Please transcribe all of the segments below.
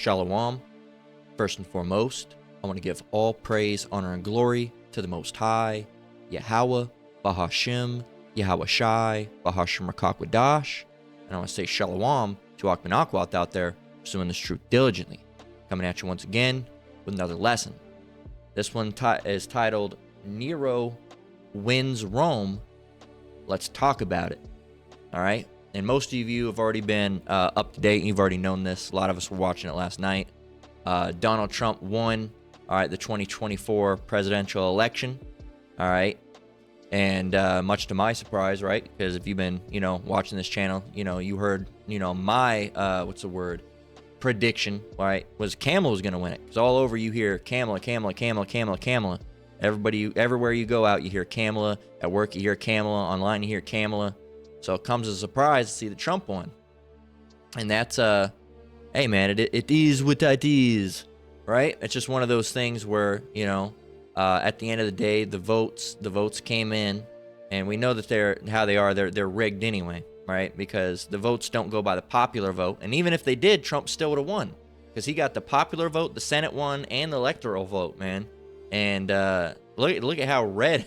Shalom. First and foremost, I want to give all praise, honor, and glory to the Most High, Yahweh, Bahashim, Yahweh Shai, Bahashim Rakakwadash. And I want to say Shalom to Akman Akwat out there, pursuing this truth diligently. Coming at you once again with another lesson. This one is titled, Nero Wins Rome. Let's talk about it. All right? And most of you have already been up to date. You've already known this. A lot of us were watching it last night. Donald Trump won, all right, the 2024 presidential election. All right. And much to my surprise, right? Because if you've been, watching this channel, you heard, my, prediction, right? Was Kamala was going to win it. Because all over you hear Kamala. Everywhere you go out, you hear Kamala. At work, you hear Kamala. Online, you hear Kamala. So it comes as a surprise to see that Trump won. And that's, hey man, it is what it is, right? It's just one of those things where, at the end of the day, the votes came in, and we know that they're rigged anyway, right? Because the votes don't go by the popular vote. And even if they did, Trump still would have won. Because he got the popular vote, the Senate one, and the electoral vote, man. And look at how red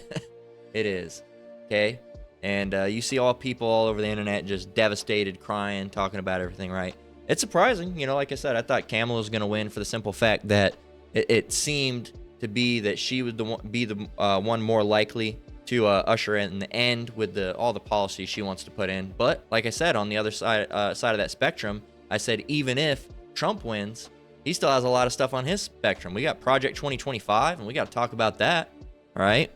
it is, okay? And you see people all over the internet just devastated, crying, talking about everything, right? It's surprising, like I said, I thought Kamala was going to win for the simple fact that it seemed to be that she would be the one more likely to usher in the end with all the policies she wants to put in. But like I said, on the other side of that spectrum, I said even if Trump wins, he still has a lot of stuff on his spectrum. We got Project 2025, and we got to talk about that, all right?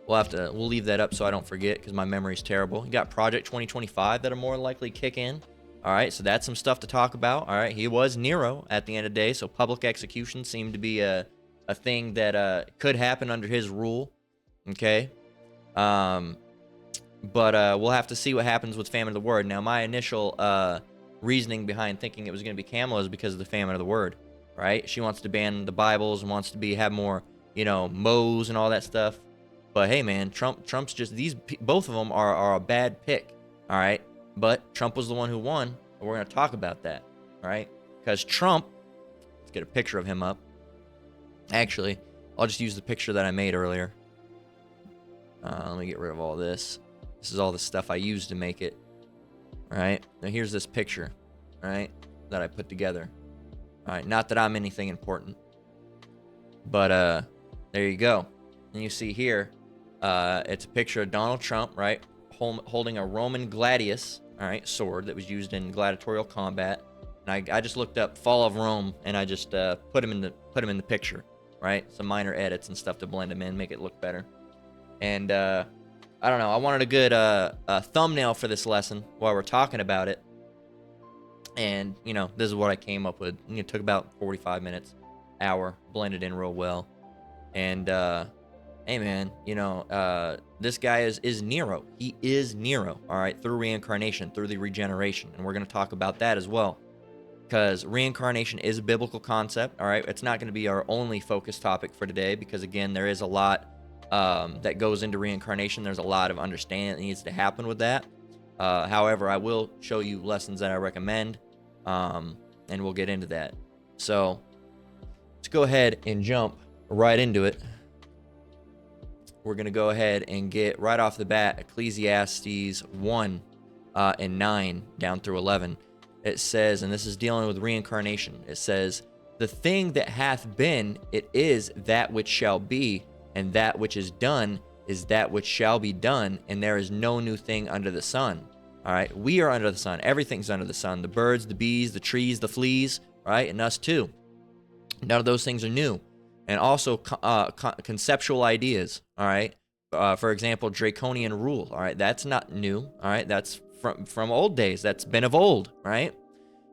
We'll leave that up so I don't forget, because my memory's terrible. You got Project 2025 that'll more likely kick in. All right, so that's some stuff to talk about. All right, he was Nero at the end of the day, so public execution seemed to be a thing that could happen under his rule. Okay, but we'll have to see what happens with famine of the word. Now, my initial reasoning behind thinking it was going to be Kamala is because of the famine of the word. Right? She wants to ban the Bibles and wants to have more, Mo's and all that stuff. But hey, man, Trump's just both of them are a bad pick, all right? But Trump was the one who won, and we're going to talk about that, all right? Because Trump, let's get a picture of him up. Actually, I'll just use the picture that I made earlier. Let me get rid of all this. This is all the stuff I used to make it, all right? Now here's this picture, all right, that I put together. All right, not that I'm anything important, but there you go. And you see here, it's a picture of Donald Trump, right, holding a Roman gladius, all right, sword that was used in gladiatorial combat. And I just looked up "Fall of Rome" and I just put him in the picture, right? Some minor edits and stuff to blend him in, make it look better. And I don't know, I wanted a good thumbnail for this lesson while we're talking about it. And this is what I came up with. It took about 45 minutes, hour, blended in real well. And hey man, this guy is Nero. He is Nero, all right, through reincarnation, through the regeneration. And we're going to talk about that as well, because reincarnation is a biblical concept, all right? It's not going to be our only focus topic for today, because again, there is a lot that goes into reincarnation. There's a lot of understanding that needs to happen with that. However, I will show you lessons that I recommend, and we'll get into that. So let's go ahead and jump right into it. We're going to go ahead and get right off the bat Ecclesiastes 1 and 9 down through 11. It says, and this is dealing with reincarnation, it says, "The thing that hath been, it is that which shall be, and that which is done is that which shall be done, and there is no new thing under the sun." All right, we are under the sun. Everything's under the sun. The birds, the bees, the trees, the fleas, right? And us too. None of those things are new. And also conceptual ideas, all right? For example, draconian rule, all right? That's not new, all right? That's from old days. That's been of old, right?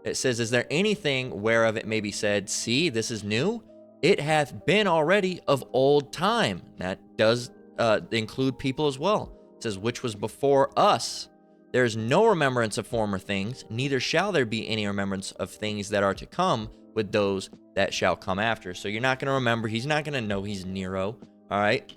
It says, "Is there anything whereof it may be said, see, this is new? It hath been already of old time." That does include people as well. It says, "Which was before us. There is no remembrance of former things, neither shall there be any remembrance of things that are to come with those that shall come after." So you're not going to remember. He's not going to know he's Nero, all right?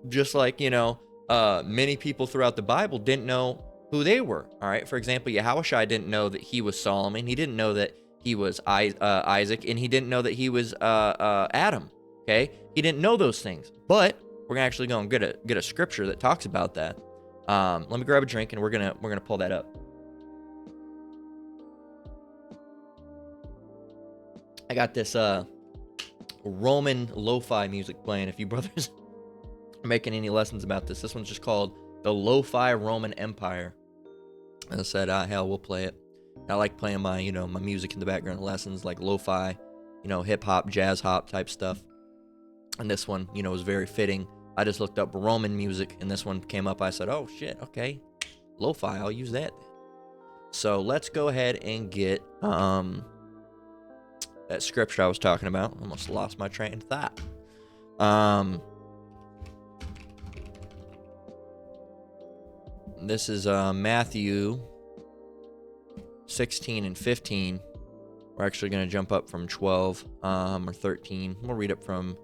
Just like, many people throughout the Bible didn't know who they were. All right. For example, Yahushua didn't know that he was Solomon. He didn't know that he was Isaac, and he didn't know that he was Adam. Okay. He didn't know those things. But we're gonna actually go and get a scripture that talks about that. Let me grab a drink, and we're gonna pull that up. I got this Roman lo-fi music playing. If you brothers are making any lessons about this one's just called the Lo-Fi Roman Empire. And I said, hell, we'll play it. I like playing my music in the background lessons, like lo-fi, hip hop, jazz hop type stuff. And this one, was very fitting. I just looked up Roman music, and this one came up. I said, oh shit, okay, lo-fi, I'll use that. So let's go ahead and get that scripture I was talking about. Almost lost my train of thought. This is Matthew 16 and 15. We're actually going to jump up from 12 or 13. We'll read it from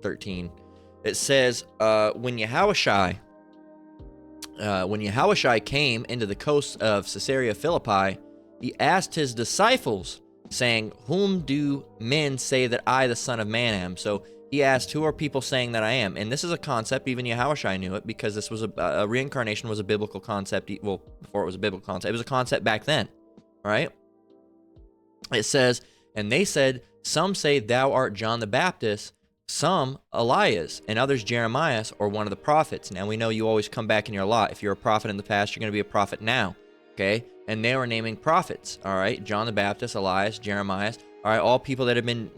13. It says, when Yahushua came into the coast of Caesarea Philippi, he asked his disciples, saying, whom do men say that I, the Son of Man, am? So he asked, who are people saying that I am? And this is a concept, even Yahushua knew it, because this was a reincarnation was a biblical concept. Well, before it was a biblical concept, it was a concept back then, right? It says, and they said, some say thou art John the Baptist, some Elias, and others Jeremiah or one of the prophets. Now we know you always come back in your lot. If you're a prophet in the past, you're going to be a prophet now, okay? And they were naming prophets, all right? John the Baptist, Elias, Jeremiah, all right? All people that have been,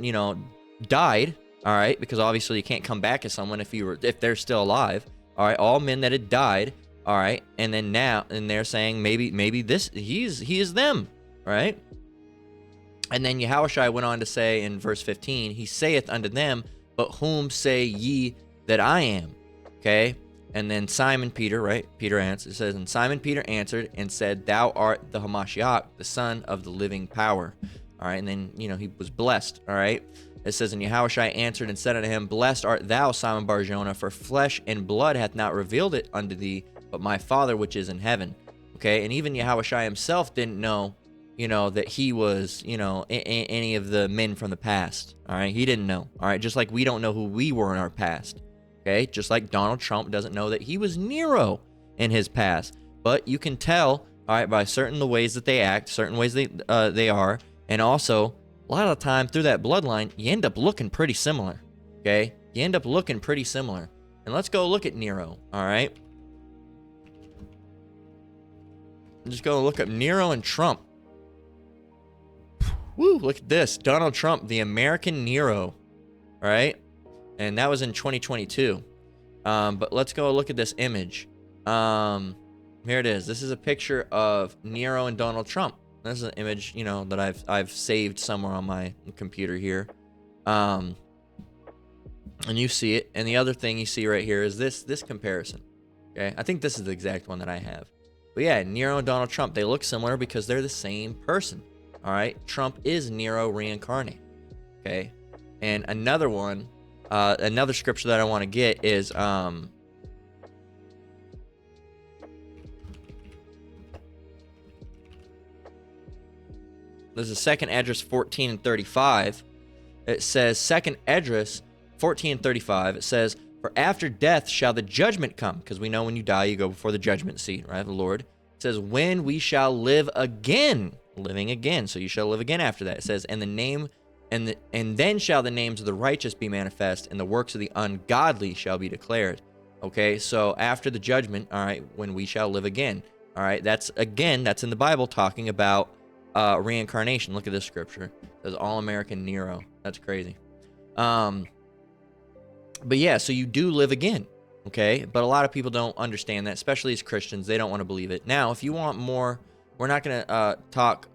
died, all right? Because obviously you can't come back as someone if they're still alive, all right? All men that had died, all right? And then now, and they're saying maybe he is them, right? And then Yahushua went on to say in verse 15, he saith unto them, but whom say ye that I am? Okay? And then Simon Peter, right? Peter answered. It says, and Simon Peter answered and said, thou art the Hamashiach, the Son of the living power. All right? And then, he was blessed. All right? It says, and Yahushua answered and said unto him, blessed art thou, Simon Bar-Jonah, for flesh and blood hath not revealed it unto thee, but my Father which is in heaven. Okay? And even Yahushua himself didn't know, that he was, any of the men from the past. All right? He didn't know. All right? Just like we don't know who we were in our past. Okay? Just like Donald Trump doesn't know that he was Nero in his past. But you can tell, all right, by certain the ways that they act, certain ways they are, and also a lot of the time through that bloodline, you end up looking pretty similar. Okay? You end up looking pretty similar. And let's go look at Nero. All right? Just go look up Nero and Trump. Woo, look at this. Donald Trump, the American Nero. All right? And that was in 2022. But let's go look at this image. Here it is. This is a picture of Nero and Donald Trump. This is an image, that I've saved somewhere on my computer here. And you see it. And the other thing you see right here is this comparison. Okay? I think this is the exact one that I have. But yeah, Nero and Donald Trump, they look similar because they're the same person. All right? Trump is Nero reincarnate. Okay? And another one, another scripture that I want to get is this is 2nd Esdras 14 and 35. It says, 2nd Esdras 14 and 35, it says, for after death shall the judgment come. Because we know when you die, you go before the judgment seat, right, the Lord. It says, when we shall live again, living again. So you shall live again after that. It says, and then shall the names of the righteous be manifest, and the works of the ungodly shall be declared. Okay, so after the judgment, all right, when we shall live again. All right, that's in the Bible talking about reincarnation. Look at this scripture. It says All-American Nero. That's crazy. But yeah, so you do live again. Okay, but a lot of people don't understand that, especially as Christians. They don't want to believe it. Now, if you want more, we're not going to talk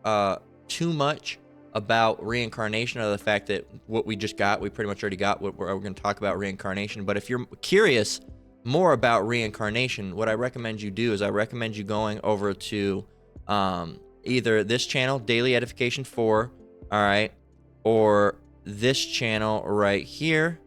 too much about reincarnation, or the fact that what we just got, we pretty much already got. We're going to talk about reincarnation. But if you're curious more about reincarnation, what I recommend you do is I recommend you going over to either this channel, Daily Edification 4, all right, or this channel right here,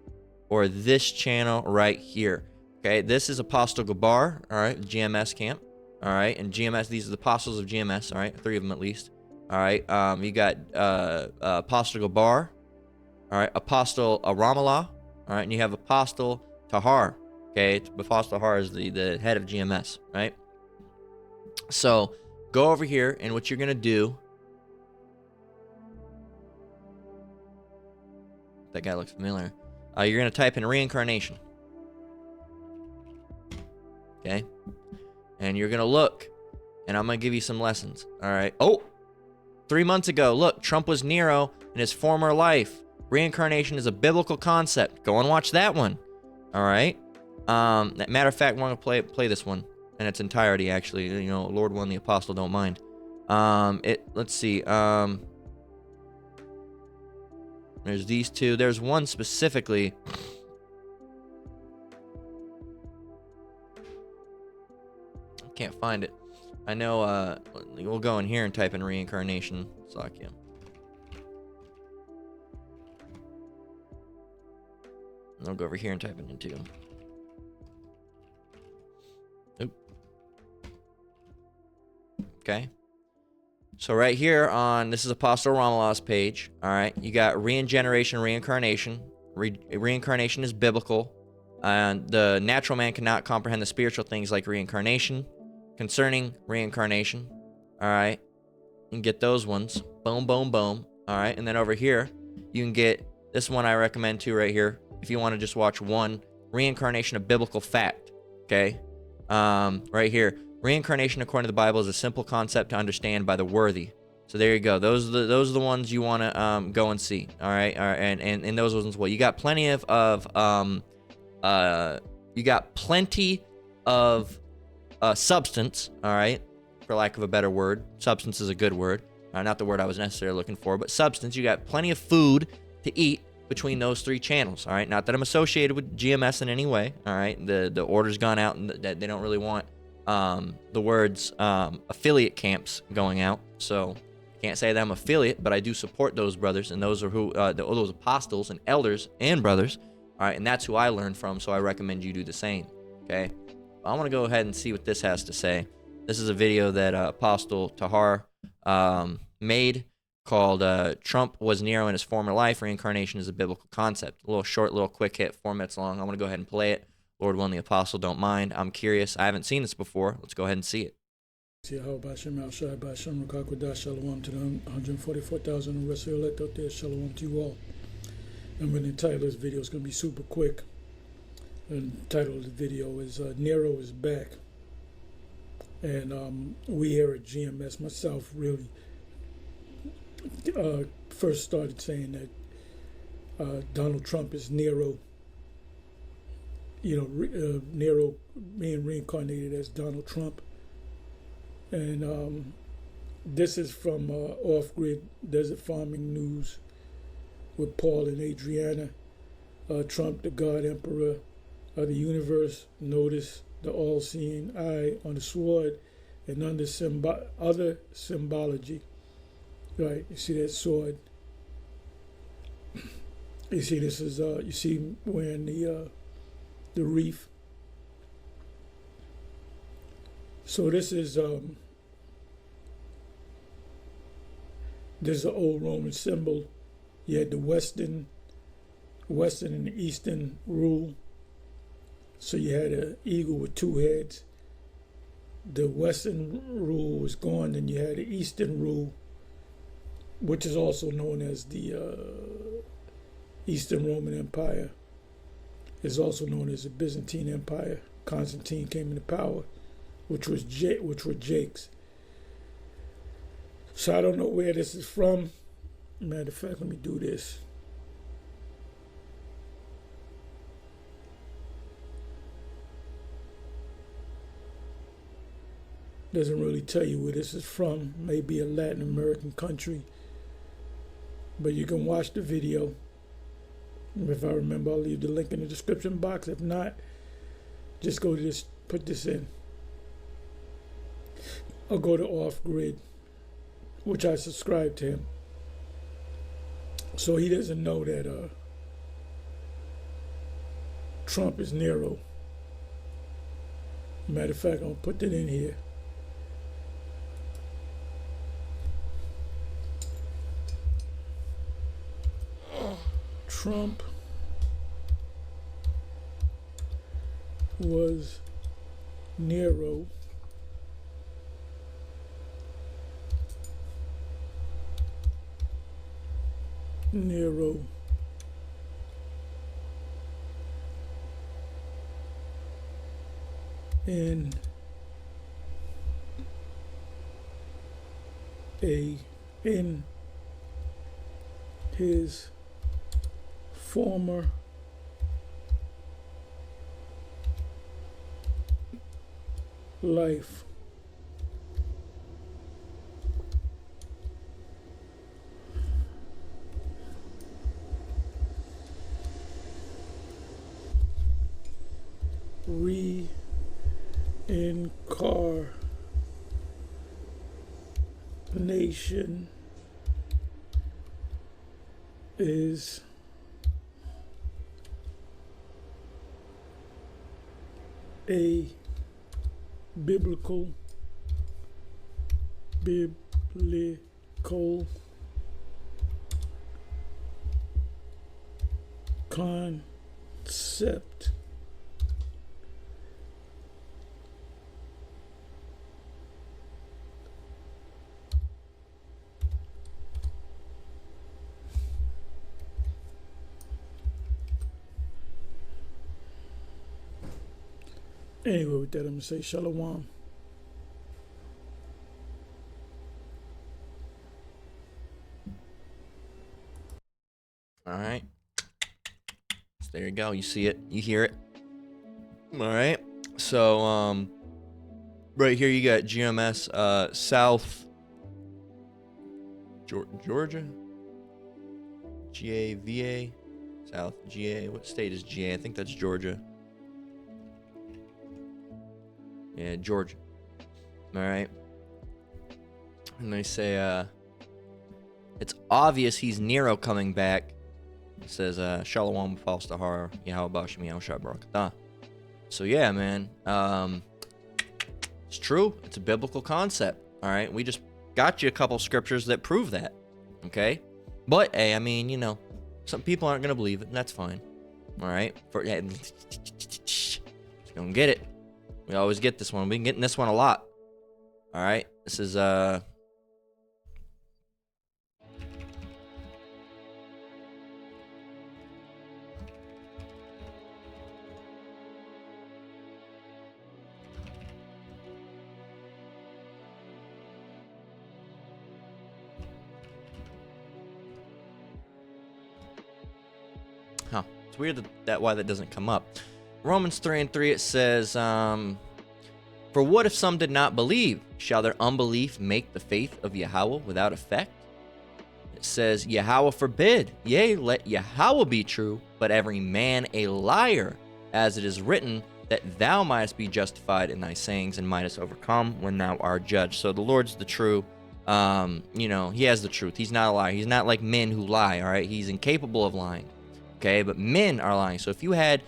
or this channel right here. Okay, this is Apostle Gabar, all right, GMS camp, all right, and GMS, these are the apostles of GMS, all right, 3 of them at least, all right. You got Apostle Gabar, all right, Apostle Ramallah, all right, and you have Apostle Tahar. Okay, Apostle Tahar is the head of GMS, right? So go over here, and what you're gonna do. That guy looks familiar. You're gonna type in reincarnation. Okay, and you're gonna look, and I'm gonna give you some lessons. All right. Oh, 3 months ago, look, Trump was Nero in his former life. Reincarnation is a biblical concept. Go and watch that one. All right. Matter of fact, we're gonna play this one in its entirety. Actually, you know, Lord one, the Apostle don't mind. Let's see. There's these two. There's one specifically. Can't find it. I know. We'll go in here and type in reincarnation. Sakya. I'll go over here and type it in too. Oop. Okay. So right here on, this is Apostle Ramallah's page. All right. You got regeneration, reincarnation. Reincarnation is biblical. And the natural man cannot comprehend the spiritual things like reincarnation. Concerning reincarnation. All right. You can get those ones. Boom, boom, boom. All right. And then over here, you can get this one I recommend too right here. If you want to just watch one, reincarnation, a biblical fact. Okay. Right here. Reincarnation, according to the Bible, is a simple concept to understand by the worthy. So there you go. Those are the ones you want to go and see. All right. All right. And those ones, well, you got plenty of substance. All right. For lack of a better word, substance is a good word. Not the word I was necessarily looking for, but substance. You got plenty of food to eat between those 3 channels. All right. Not that I'm associated with GMS in any way. All right. The order's gone out, and that they don't really want the words affiliate camps going out. So can't say that I'm affiliate, but I do support those brothers, and those are who those apostles and elders and brothers. All right. And that's who I learned from. So I recommend you do the same. Okay. I want to go ahead and see what this has to say. This is a video that Apostle Tahar made called Trump Was Nero in His Former Life. Reincarnation is a Biblical Concept. A little short, little quick hit, 4 minutes long. I want to go ahead and play it. Lord willing, the Apostle don't mind. I'm curious. I haven't seen this before. Let's go ahead and see it. Shalom to the 144,000 and rest of the elect out there. Shalom to you all. I'm going to title this video. It's going to be super quick. And the title of the video is Nero is back. And we here at GMS, myself, really first started saying that Donald Trump is Nero. You know, Nero being reincarnated as Donald Trump. And this is from Off-Grid Desert Farming News with Paul and Adriana. Trump, the God Emperor of the universe, notice the all-seeing eye on the sword and under other symbology. Right, you see that sword. You see this is you see wearing the wreath. So this is an old Roman symbol. You had the Western and the Eastern rule. So you had an eagle with 2 heads. The Western rule was gone, and you had the Eastern rule, which is also known as the Eastern Roman Empire. It's also known as the Byzantine Empire. Constantine came into power, which were Jakes. So I don't know where this is from. Matter of fact, let me do this. Doesn't really tell you where this is from. Maybe a Latin American country. But you can watch the video. If I remember, I'll leave the link in the description box. If not, just go to this, put this in. I'll go to Off-Grid, which I subscribe to him. So he doesn't know that Trump is Nero. Matter of fact, I'm gonna put that in here. Trump was Nero. Nero in his former life. Reincarnation is a biblical concept. Anyway, with that, I'm going to say shalom. All right. So there you go. You see it. You hear it. All right. So, right here you got GMS, South Georgia, GAVA, South GA. What state is GA? I think that's Georgia. Yeah, Georgia. All right. And they say, it's obvious he's Nero coming back. It says, Shalom Falstahar, Yahweh Bashim Yahushua Barakatah. So yeah, man. It's true. It's a biblical concept. All right. We just got you a couple scriptures that prove that. Okay. But hey, I mean, you know, some people aren't gonna believe it, and that's fine. All right. Just gonna get it. We always get this one. We've been getting this one a lot. All right. This is it's weird that why that doesn't come up. Romans 3:3, it says, for what if some did not believe? Shall their unbelief make the faith of Yahweh without effect? It says, Yahweh forbid. Yea, let Yahweh be true, but every man a liar, as it is written, that thou mightest be justified in thy sayings and mightest overcome when thou art judged. So the Lord's the true. You know, he has the truth. He's not a liar. He's not like men who lie, all right? He's incapable of lying, okay? But men are lying. So if you had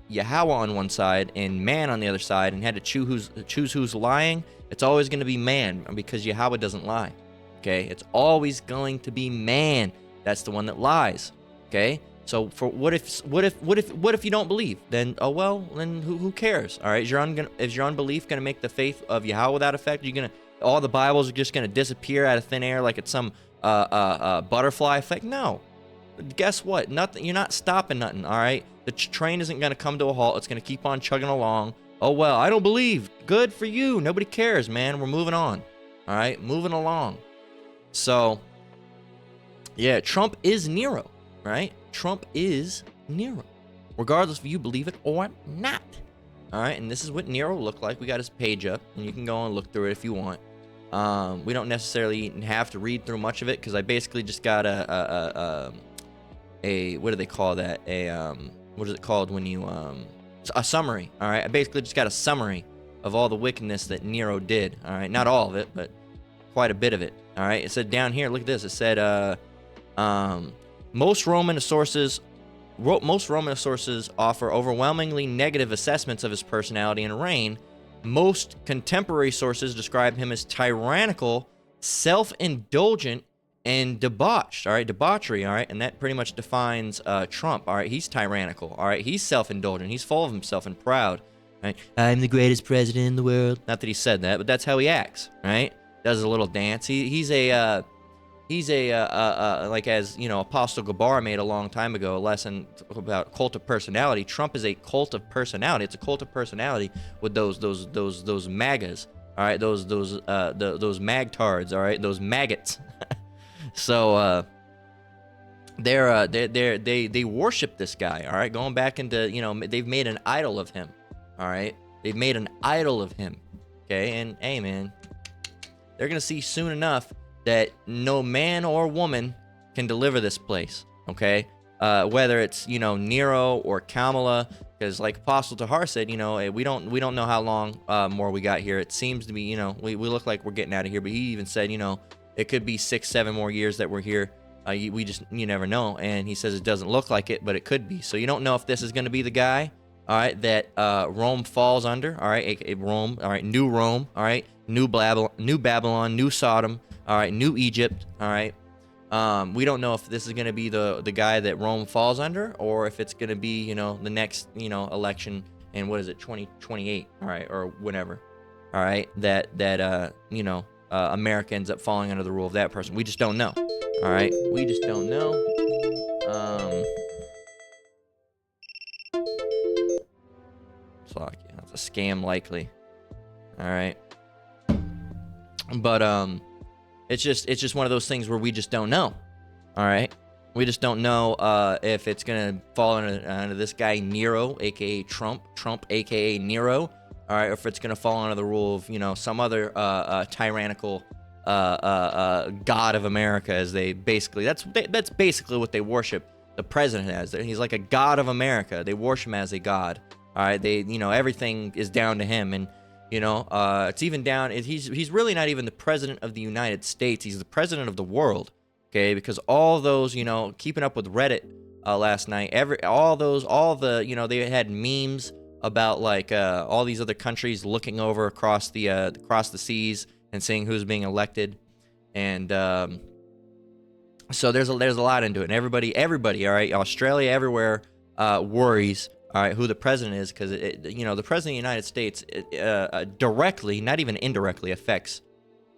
Yahweh on one side and man on the other side and had to choose who's lying, it's always going to be man, because Yahweh doesn't lie, okay? It's always going to be man. That's the one that lies, okay? So for what if you don't believe? Then then who cares? All right, is your unbelief going to make the faith of Yahweh without effect? All the Bibles are just going to disappear out of thin air like it's some butterfly effect? No. Guess what? Nothing. You're not stopping nothing. All right. The train isn't going to come to a halt. It's going to keep on chugging along. Oh well, I don't believe. Good for you. Nobody cares, man. We're moving on. All right, moving along. So, yeah, Trump is Nero, right? Trump is Nero, regardless if you believe it or not. All right, and this is what Nero looked like. We got his page up, and you can go and look through it if you want. We don't necessarily have to read through much of it because I basically just got a what do they call that? What is it called when you a summary? All right, I basically just got a summary of all the wickedness that Nero did. All right, not all of it, but quite a bit of it. All right, it said down here. Look at this. It said most Roman sources offer overwhelmingly negative assessments of his personality and reign, Most contemporary sources describe him as tyrannical, self-indulgent, and debauched. All right, debauchery. All right, and that pretty much defines Trump. All right, he's tyrannical. All right, he's self-indulgent. He's full of himself and proud. Right, I'm the greatest president in the world. Not that he said that, but that's how he acts. Right, does a little dance. He's a like, as you know, Apostle Gabar made a long time ago, a lesson about cult of personality. Trump is a cult of personality. It's a cult of personality with those MAGAs. All right, those magtards. All right, those maggots. So they worship this guy. All right, going back into, you know, they've made an idol of him. All right, they've made an idol of him. Okay, and hey, man, they're gonna see soon enough that no man or woman can deliver this place. Okay, whether it's, you know, Nero or Kamala, because like Apostle Tahar said, you know, we don't know how long more we got here. It seems to be, you know, we look like we're getting out of here, but he even said, you know, it could be 6-7 more years that we're here. You never know. And he says it doesn't look like it, but it could be. So you don't know if this is going to be the guy, all right, that Rome falls under, all right, Rome, all right, new Rome, all right, new Babylon, new Sodom, all right, new Egypt, all right. We don't know if this is going to be the guy that Rome falls under, or if it's going to be, you know, the next, you know, election in, what is it, 2028, all right, or whenever, all right, that you know, America ends up falling under the rule of that person. We just don't know. All right, we just don't know. It's like, you know, it's a scam likely. All right, but it's just one of those things where we just don't know. All right, we just don't know if it's gonna fall under this guy Nero, aka Trump, aka Nero. All right, or if it's gonna fall under the rule of, you know, some other tyrannical god of America, as they basically, that's basically what they worship the president as. He's like a god of America. They worship him as a god. All right, they, you know, everything is down to him, and you know, it's even down. He's really not even the president of the United States. He's the president of the world. Okay, because all those, you know, keeping up with Reddit last night, all the, you know, they had memes about like all these other countries looking over across the seas and seeing who's being elected, and so there's a lot into it, and everybody, all right, Australia, everywhere worries, all right, who the president is, because you know, the president of the United States directly, not even indirectly, affects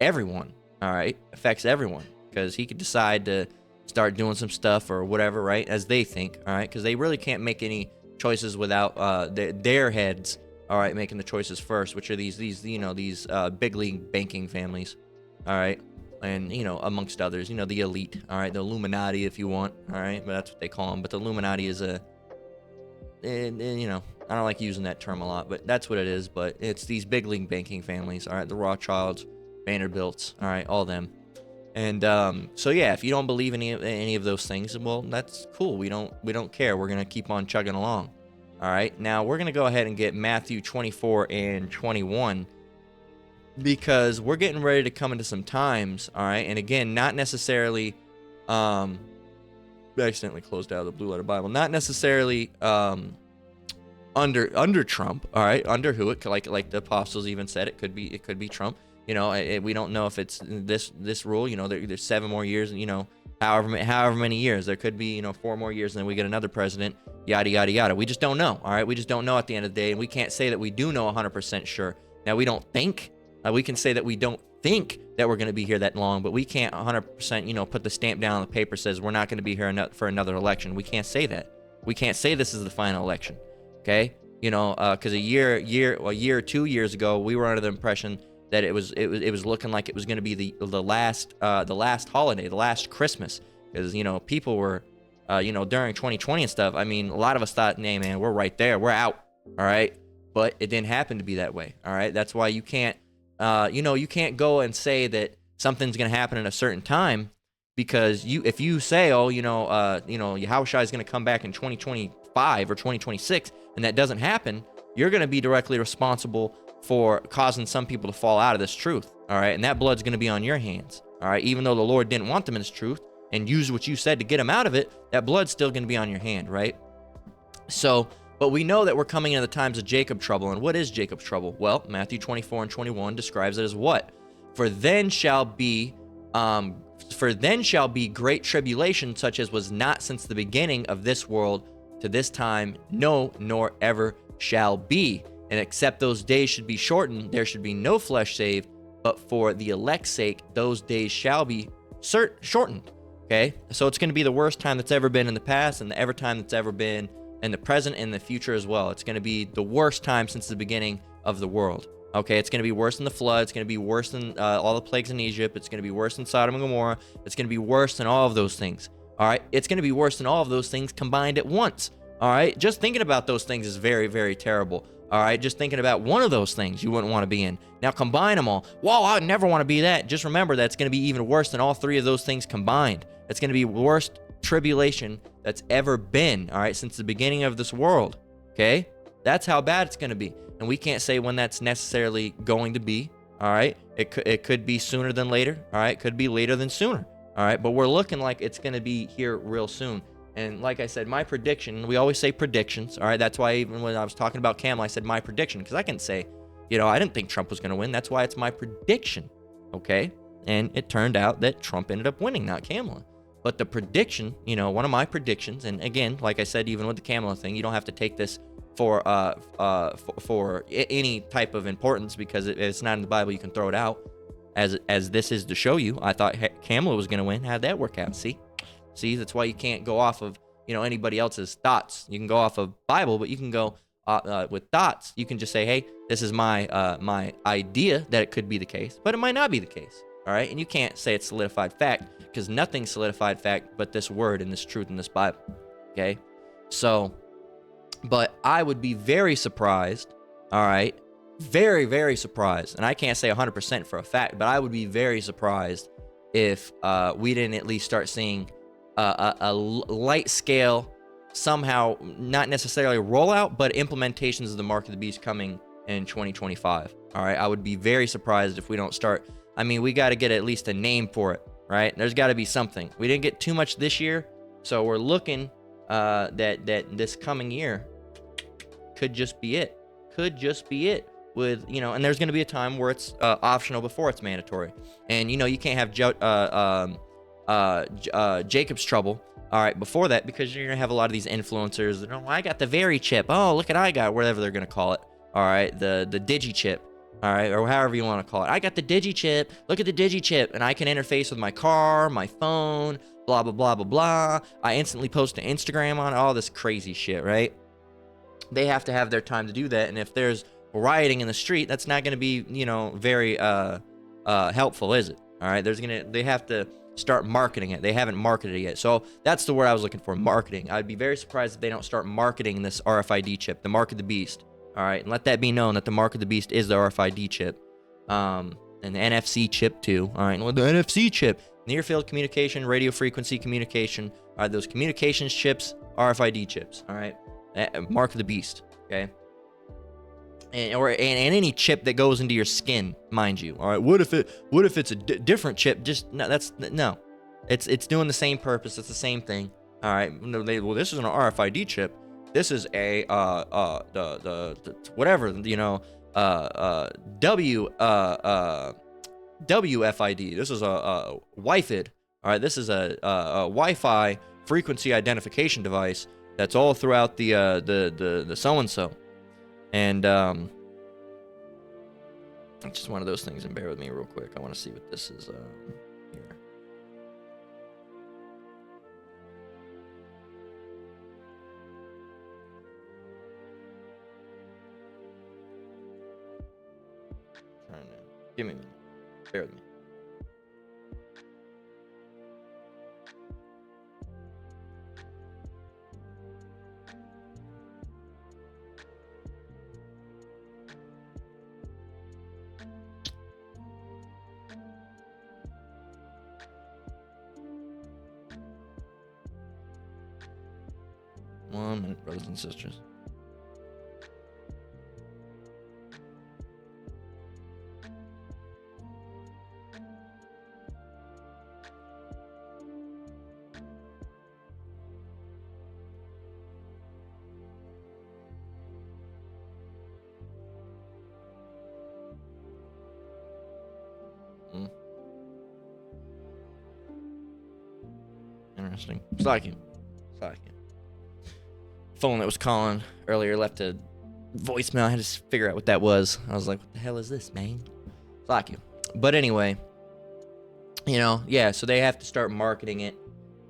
everyone. All right, affects everyone, because he could decide to start doing some stuff or whatever, right, as they think, all right, because they really can't make any choices without their heads, all right, making the choices first, which are these you know, these big league banking families, all right, and, you know, amongst others, you know, the elite, all right, the Illuminati, if you want, all right, but that's what they call them. But the Illuminati is you know, I don't like using that term a lot, but that's what it is. But it's these big league banking families, all right, the Rothschilds, Vanderbilts, all right, all them. And so yeah, if you don't believe in any of those things, well, that's cool. We don't care. We're gonna keep on chugging along. All right. Now we're gonna go ahead and get Matthew 24 and 21, because we're getting ready to come into some times. All right. And again, not necessarily I accidentally closed out the Blue Letter Bible. Not necessarily under Trump. All right. Under who? It like the apostles even said, it could be Trump. You know, we don't know if it's this rule. You know, there's 7 more years, and, you know, however many years. There could be, you know, 4 more years, and then we get another president, yada, yada, yada. We just don't know, all right? We just don't know at the end of the day, and we can't say that we do know 100% sure. Now, we don't think. We can say that we don't think that we're going to be here that long, but we can't 100%, you know, put the stamp down on the paper says we're not going to be here for another election. We can't say that. We can't say this is the final election, okay? You know, because a year or 2 years ago, we were under the impression that it was looking like it was going to be the last holiday, the last Christmas, because, you know, people were, you know, during 2020 and stuff. I mean, a lot of us thought, "Hey, man, we're right there, we're out," all right. But it didn't happen to be that way, all right. That's why you can't, you know, you can't go and say that something's going to happen at a certain time, because if you say, oh, you know, Yahushua is going to come back in 2025 or 2026, and that doesn't happen, you're going to be directly responsible for causing some people to fall out of this truth, all right? And that blood's going to be on your hands, all right? Even though the Lord didn't want them in this truth and use what you said to get them out of it, that blood's still going to be on your hand, right? So But we know that we're coming into the times of Jacob trouble. And what is Jacob's trouble? Well, Matthew 24 and 21 describes it as what? For then shall be great tribulation, such as was not since the beginning of this world to this time, no, nor ever shall be. And except those days should be shortened, there should be no flesh saved, but for the elect's sake, those days shall be shortened. Okay, so it's going to be the worst time that's ever been in the past, and the ever time that's ever been in the present and the future as well. It's going to be the worst time since the beginning of the world. Okay, it's going to be worse than the flood. It's going to be worse than all the plagues in Egypt. It's going to be worse than Sodom and Gomorrah. It's going to be worse than all of those things. All right, it's going to be worse than all of those things combined at once. All right, just thinking about those things is very, very terrible. All right, just thinking about one of those things you wouldn't want to be in. Now combine them all. Whoa, I never want to be that. Just remember that's going to be even worse than all three of those things combined. It's going to be worst tribulation that's ever been, all right, since the beginning of this world. Okay, that's how bad it's going to be. And we can't say when that's necessarily going to be. All right, it could be sooner than later. All right, could be later than sooner. All right, but we're looking like it's going to be here real soon. And like I said, my prediction, we always say predictions. All right, that's why even when I was talking about Kamala, I said my prediction, because I can say, I didn't think Trump was going to win. That's why it's my prediction. Okay, and it turned out that Trump ended up winning, not Kamala. But the prediction, one of my predictions, and again, like I said, even with the Kamala thing, you don't have to take this for any type of importance, because it's not in the Bible. You can throw it out as this is to show you. I thought Kamala was going to win. How'd that work out? See, that's why you can't go off of anybody else's thoughts. You can go off of Bible, but you can go with thoughts. You can just say, hey, this is my my idea that it could be the case, but it might not be the case. All right, and you can't say it's solidified fact, because nothing's solidified fact but this word and this truth in this Bible. Okay, so, but I would be very surprised. All right, very, very surprised, and I can't say 100% for a fact, but I would be very surprised if we didn't at least start seeing a light scale, somehow, not necessarily rollout, but implementations of the Mark of the Beast coming in 2025. All right, I would be very surprised if we don't start. I mean, we got to get at least a name for it, right? There's got to be something. We didn't get too much this year, so we're looking that this coming year could just be it. Could just be it. With and there's going to be a time where it's optional before it's mandatory, and you can't have Jacob's trouble, all right, before that, because you're gonna have a lot of these influencers that, I got the very chip, look at I got, whatever they're gonna call it, all right, the digi chip, all right, or however you want to call it. I got the digi chip, look at the digi chip, and I can interface with my car, my phone, blah blah blah blah blah. I instantly post to Instagram on all this crazy shit, right? They have to have their time to do that, and if there's rioting in the street, that's not going to be very helpful, is it? All right, they have to start marketing it. They haven't marketed it yet, so that's the word I was looking for, marketing. I'd be very surprised if they don't start marketing this RFID chip, the Mark of the Beast. All right, and let that be known that the Mark of the Beast is the RFID chip, and the NFC chip too. All right, well, the NFC chip, near field communication, radio frequency communication, are those communications chips, RFID chips. All right, Mark of the Beast. Okay. And any chip that goes into your skin, mind you. All right, what if it's a different chip? Just no, it's doing the same purpose. It's the same thing. All right, well, this is an RFID chip. This is a the whatever WFID. This is a Wi-Fi. All right, this is a Wi-Fi frequency identification device that's all throughout the so and so. And it's just one of those things, and bear with me real quick. I want to see what this is here. Give me a minute. Bear with me. One minute, brothers and sisters. Interesting. It's like him. Phone that was calling earlier left a voicemail. I had to figure out what that was. I was like, what the hell is this, man? It's like you. But anyway, so they have to start marketing it.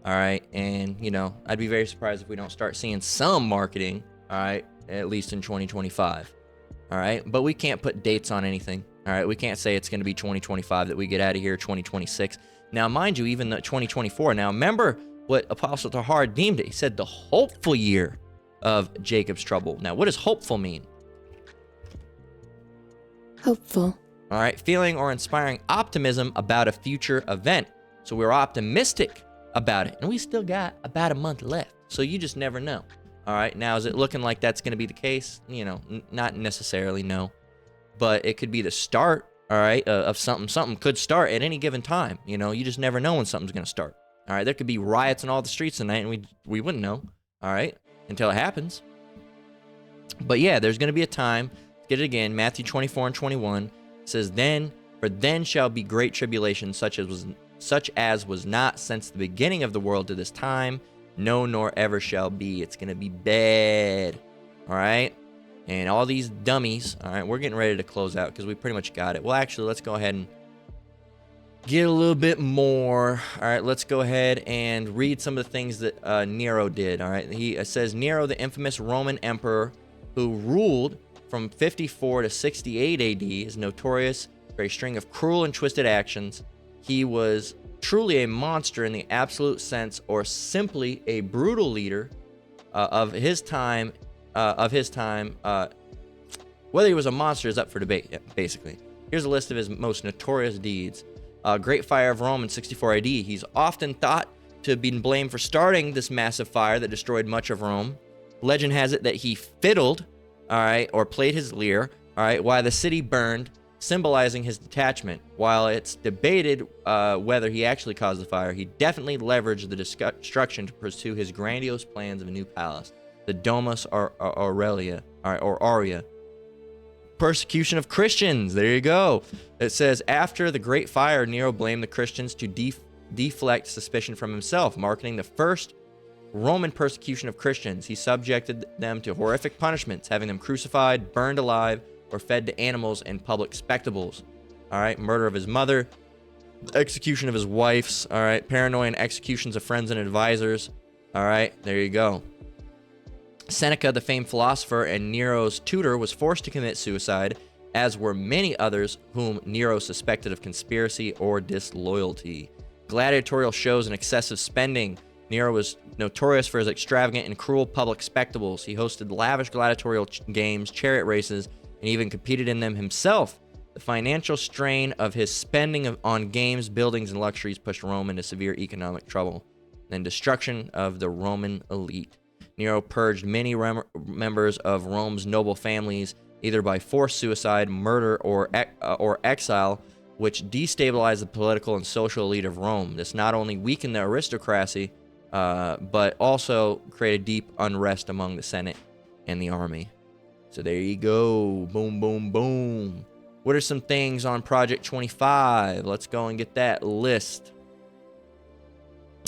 All right. And, I'd be very surprised if we don't start seeing some marketing. All right. At least in 2025. All right. But we can't put dates on anything. All right. We can't say it's going to be 2025 that we get out of here, 2026. Now, mind you, even the 2024. Now, remember what Apostle Tahar deemed it. He said the hopeful year of Jacob's trouble. Now, what does hopeful mean? Hopeful. All right. Feeling or inspiring optimism about a future event. So we're optimistic about it. And we still got about a month left. So you just never know. All right. Now, is it looking like that's going to be the case? Not necessarily, no. But it could be the start, all right, of something. Something could start at any given time. You just never know when something's going to start. All right. There could be riots in all the streets tonight, and we wouldn't know. All right. Until it happens. But yeah, there's going to be a time. Get it again. Matthew 24 and 21 says, then shall be great tribulation, such as was not since the beginning of the world to this time, no, nor ever shall be. It's going to be bad. All right. And all these dummies. All right. We're getting ready to close out because we pretty much got it. Well, actually, let's go ahead and get a little bit more. All right, let's go ahead and read some of the things that Nero did. All right, he says Nero, the infamous Roman emperor who ruled from 54 to 68 AD, is notorious for a string of cruel and twisted actions. He was truly a monster in the absolute sense, or simply a brutal leader of his time. Whether he was a monster is up for debate. Basically, here's a list of his most notorious deeds. Great Fire of Rome in 64 AD. He's often thought to have been blamed for starting this massive fire that destroyed much of Rome. Legend has it that he fiddled, all right, or played his lyre, all right, while the city burned, symbolizing his detachment. While it's debated whether he actually caused the fire, he definitely leveraged the destruction to pursue his grandiose plans of a new palace, the Domus Aurelia, or Aurea. Persecution of Christians. There you go. It says, after the Great Fire, Nero blamed the Christians to deflect suspicion from himself, marking the first Roman persecution of Christians. He subjected them to horrific punishments, having them crucified, burned alive, or fed to animals in public spectacles. All right, murder of his mother, execution of his wives. All right, paranoia and executions of friends and advisors. All right, there you go. Seneca, the famed philosopher and Nero's tutor, was forced to commit suicide, as were many others whom Nero suspected of conspiracy or disloyalty. Gladiatorial shows and excessive spending. Nero was notorious for his extravagant and cruel public spectacles. He hosted lavish gladiatorial games, chariot races, and even competed in them himself. The financial strain of his spending on games, buildings, and luxuries pushed Rome into severe economic trouble. Then destruction of the Roman elite. Nero purged many members of Rome's noble families, either by forced suicide, murder, or exile, which destabilized the political and social elite of Rome. This not only weakened the aristocracy, but also created deep unrest among the Senate and the army. So there you go. Boom, boom, boom. What are some things on Project 25? Let's go and get that list.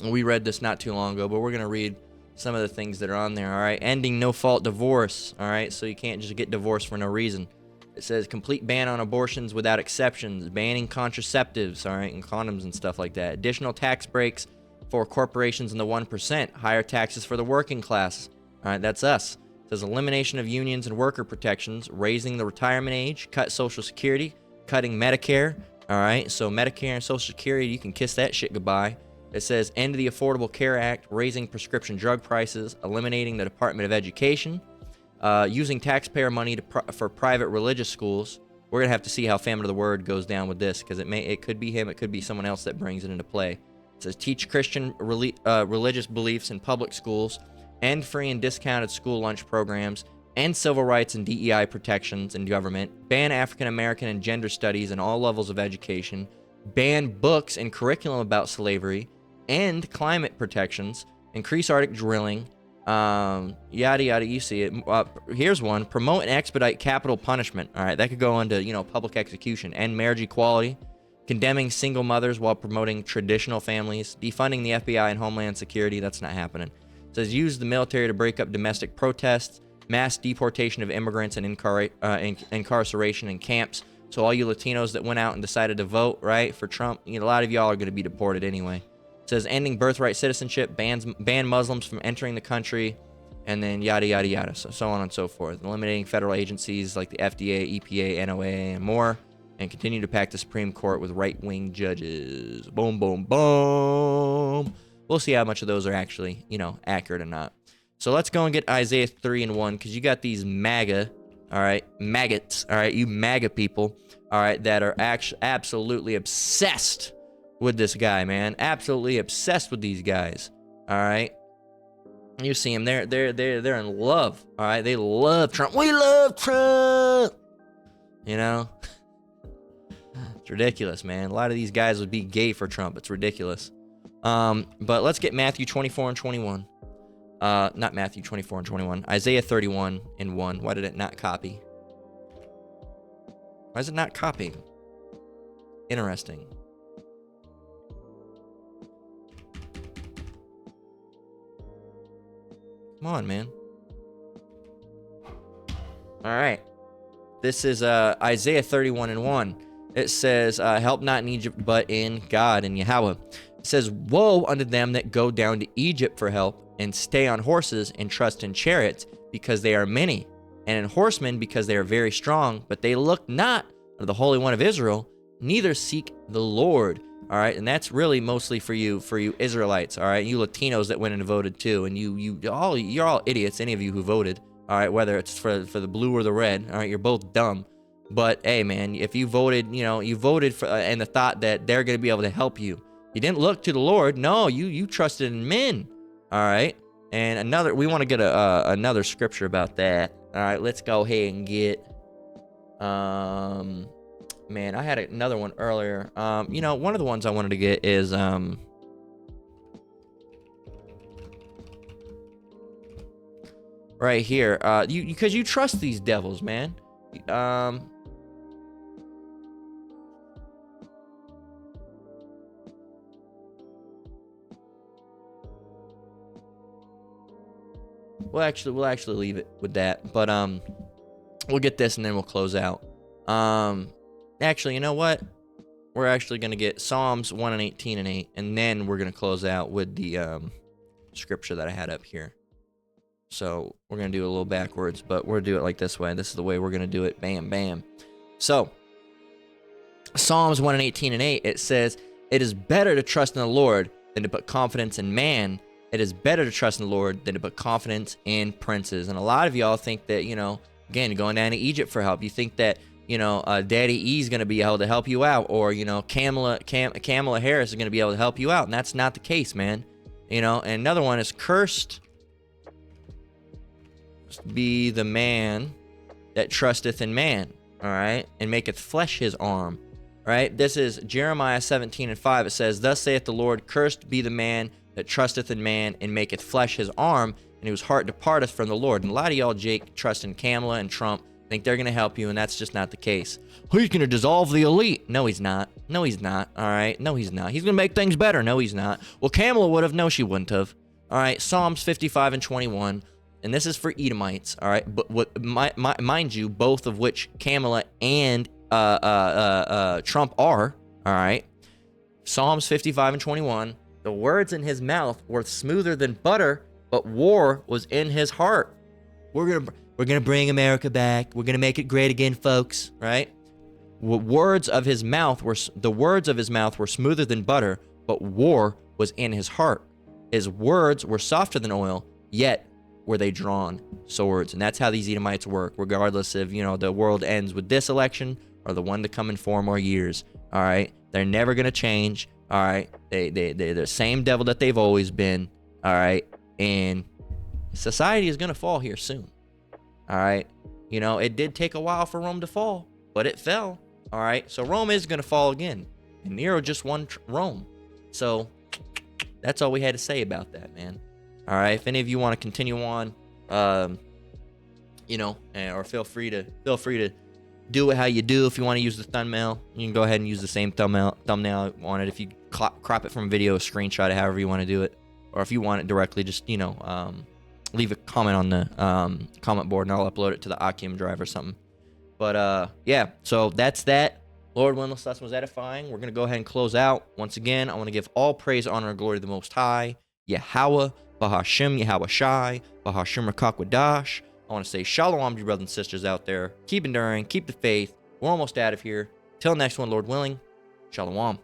We read this not too long ago, but we're going to read some of the things that are on there. All right, ending no-fault divorce. All right, so you can't just get divorced for no reason. It says complete ban on abortions without exceptions, banning contraceptives, all right, and condoms and stuff like that. Additional tax breaks for corporations in the 1%, higher taxes for the working class. All right, that's us. It says elimination of unions and worker protections, raising the retirement age, cut Social Security, cutting Medicare. All right, so Medicare and Social Security, you can kiss that shit goodbye. It says end the Affordable Care Act, raising prescription drug prices, eliminating the Department of Education, using taxpayer money for private religious schools. We're going to have to see how Famine of the Word goes down with this, because it could be him, it could be someone else that brings it into play. It says teach Christian religious beliefs in public schools, end free and discounted school lunch programs, end civil rights and DEI protections in government, ban African American and gender studies in all levels of education, ban books and curriculum about slavery, end climate protections, increase Arctic drilling, yada yada. You see it. Here's one: promote and expedite capital punishment. All right, that could go into public execution. End marriage equality, condemning single mothers while promoting traditional families, defunding the FBI and Homeland Security. That's not happening. It says use the military to break up domestic protests, mass deportation of immigrants, and incarceration in camps. So all you Latinos that went out and decided to vote, right, for Trump, a lot of y'all are going to be deported anyway. It says ending birthright citizenship, ban Muslims from entering the country, and then yada, yada, yada, so on and so forth. Eliminating federal agencies like the FDA, EPA, NOA, and more, and continue to pack the Supreme Court with right-wing judges. Boom, boom, boom. We'll see how much of those are actually, accurate or not. So let's go and get Isaiah 3 and 1, because you got these MAGA, all right, maggots, all right, you MAGA people, all right, that are absolutely obsessed with this guy, man. Absolutely obsessed with these guys, all right. You see them, they're in love, all right. They love Trump. We love Trump, It's ridiculous, man. A lot of these guys would be gay for Trump. It's ridiculous. But let's get Matthew 24 and 21. Not Matthew 24 and 21. Isaiah 31 and 1. Why did it not copy? Why is it not copying? Interesting. Come on, man. All right. This is Isaiah 31 and 1. It says, help not in Egypt, but in God, in Yahweh. It says, woe unto them that go down to Egypt for help, and stay on horses, and trust in chariots, because they are many, and in horsemen, because they are very strong, but they look not unto the Holy One of Israel, neither seek the Lord. All right, and that's really mostly for you Israelites, all right, you Latinos that went and voted too, and you're all idiots, any of you who voted, all right, whether it's for the blue or the red, all right, you're both dumb. But hey, man, if you voted, you voted for in the thought that they're going to be able to help you. You didn't look to the Lord. No, you trusted in men. All right, and we want to get another scripture about that. All right, let's go ahead and get. Man, I had another one earlier. One of the ones I wanted to get is right here. Because you trust these devils, man. We'll actually leave it with that, but we'll get this and then we'll close out. Actually, you know what? We're actually gonna get Psalms 1 and 18 and 8, and then we're gonna close out with the scripture that I had up here. So we're gonna do it a little backwards, but we'll do it like this way. This is the way we're gonna do it. Bam, bam. So Psalms 1 and 18 and 8, it says, "It is better to trust in the Lord than to put confidence in man. It is better to trust in the Lord than to put confidence in princes." And a lot of y'all think that, again, going down to Egypt for help, you think that, Daddy E's going to be able to help you out, or, Kamala Harris is going to be able to help you out. And that's not the case, man. And another one is, cursed be the man that trusteth in man, all right, and maketh flesh his arm, right? This is Jeremiah 17 and 5. It says, "Thus saith the Lord, cursed be the man that trusteth in man, and maketh flesh his arm, and whose heart departeth from the Lord." And a lot of y'all, Jake, trust in Kamala and Trump, think they're going to help you, and that's just not the case. He's going to dissolve the elite. No, he's not. No, he's not. All right? No, he's not. He's going to make things better. No, he's not. Well, Kamala would have. No, she wouldn't have. All right? Psalms 55 and 21, and this is for Edomites, all right? But mind you, both of which Kamala and Trump are, all right? Psalms 55 and 21, "The words in his mouth were smoother than butter, but war was in his heart." We're gonna bring America back. We're gonna make it great again, folks. Right? The words of his mouth were smoother than butter, but war was in his heart. His words were softer than oil, yet were they drawn swords. And that's how these Edomites work, regardless if the world ends with this election or the one to come in 4 more years. All right, they're never gonna change. All right, they're the same devil that they've always been. All right, and society is gonna fall here soon. All right, it did take a while for Rome to fall, but it fell. All right, so Rome is gonna fall again, and Nero just won Rome. So that's all we had to say about that, man. All right, if any of you want to continue on, or feel free to do it how you do. If you want to use the thumbnail, you can go ahead and use the same thumbnail thumbnail on it. If you crop it from video, screenshot it, however you want to do it. Or if you want it directly, just, leave a comment on the comment board and I'll upload it to the Akim drive or something. But yeah, so that's that. Lord willing, this lesson was edifying. We're going to go ahead and close out. Once again, I want to give all praise, honor, and glory to the Most High, Yahweh, Bahashim, Yahweh Shai, Bahashim Rakakwadash. I want to say shalom to you brothers and sisters out there. Keep enduring, keep the faith. We're almost out of here. Till next one, Lord willing, shalom.